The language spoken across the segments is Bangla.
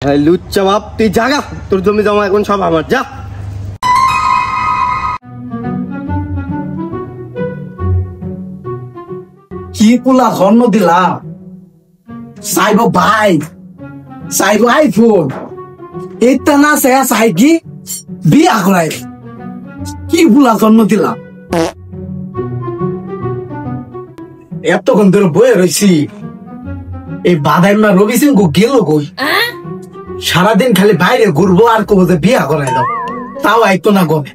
লুচ্চা বাপ, তুই জাগা, তোর জমি জমা এখন সব আমার, যা। কি পোলা জন্ম দিলাম, চাইব বাইক, চাইব আইফোন, এটা না চাই কি বিয়া করাই। কি পোলা জন্ম দিলাম, এতক্ষণ ধরে বয়ে রয়েছি। এই বাদাই মা রবি সিং গেল কই? সারাদিন খালি বাইরে ঘুরবো আর কবো যে বিয়া করাই দাও, তাও আইতো না গমে।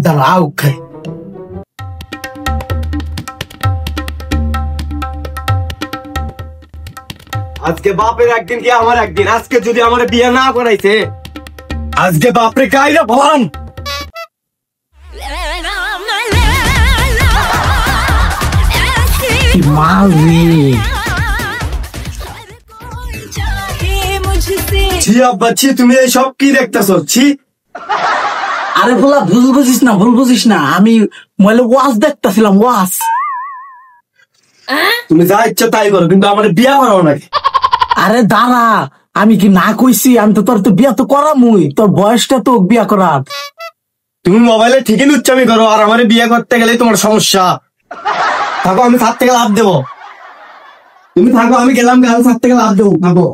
দাঁড়া আউ খাই। আজকে বাপের একদিন কি আমার একদিন। আজকে যদি আমার বিয়ে না করাইছে, আজকে বাপরে কাইরা ভন। ছি আব্বা ছি, তুমি এইসব কি দেখতেছো? ছি। আরে বলা ভুল বুঝিস না, ভুল বুঝিস না, আমি মোবাইলে ওয়াজ দেখতেছিলাম, ওয়াজ। তুমি যা ইচ্ছা তাই করো, কিন্তু আমার বিয়া করাও নাকি? আরে দাঁড়া, আমি কি না কইছি? আমি তো তোর তো বিয়া তো করামুই, তোর বয়সটা তো বিয়া করার। তুমি মোবাইলে ঠিকই লুচ্চামি করো, আর আমার বিয়ে করতে গেলেই তোমার সমস্যা। থাকো, আমি ছাদ থেকে লাভ দেবো। তুমি থাকো, আমি গেলাম, আমি ছাদ থেকে লাভ দেবো। থাকো।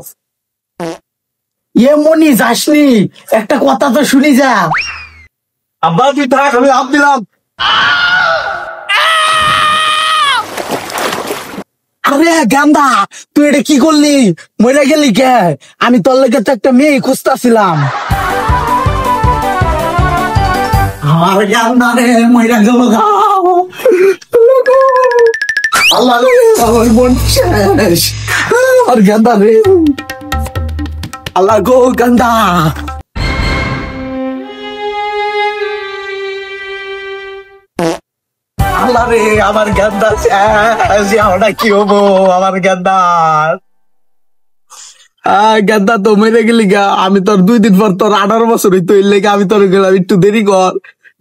এ মনি যাসনি, একটা কথা তো শুনি যা। আব্বা তুই থাক, আমি লাভ দিলাম। আরে গান্দা, তুই এটা কি করলি? মরে গেলি কে? আমি তোর লেগে তো একটা মেয়ে খুঁজতেছিলাম। আমার গান্দা রে মরে গেল গা। আল্লাহ রে, আমার বোন শেষ। আমার গান্দা রে, আল্লাহ গো গান্দা। আল্লাহ রে, আমার গান্দা শেষ। ওটা কি হবো আমার গান্দা? গান্দা তো মেরে গেলি গা। আমি তোর 2 দিন পর, তোর 18 বছর হইতো, এর লেগে আমি তোর গেলাম একটু দেরি কর,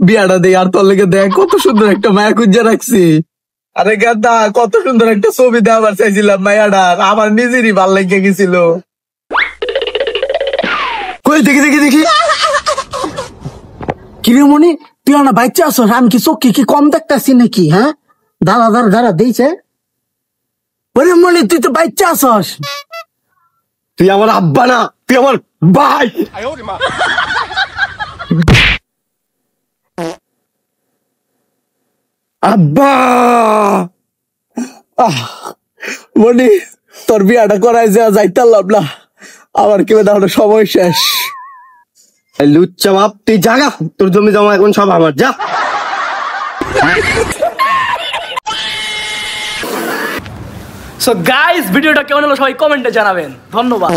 বিয়াটা দেই। আর তোর লেগে দেখ কত সুন্দর একটা মায়া খুঁজে রাখছি। আরে গান্দা, কত সুন্দর একটা ছবি দেওয়ার চাইছিলাম মায়াটার, আমার নিজেরই ভাল লেগে গেছিল। কই দেখি দেখি দেখি। কিরে মনি, তুই না বাচ্চা আছো? আমি কি চোখে কি কম দেখতেছি নাকি? হ্যাঁ, দাঁড়া দাঁড়া দাঁড়া দিয়েছে। ওরে মনি, তুই তো বাচ্চা আছস। তুই আমার আব্বা না, তুই আমার ভাই। আব্বা, মনি তোর বিয়াটা করাই যাওয়া যাইতাম না, আমার কেউ তাহলে সময় শেষ। লুচ্চা বাপ, তুই জাগা, তোর জমি জমা এখন সব আমার, যা। সো গাইস, ভিডিওটা কেমন হলো সবাই কমেন্টে জানাবেন। ধন্যবাদ।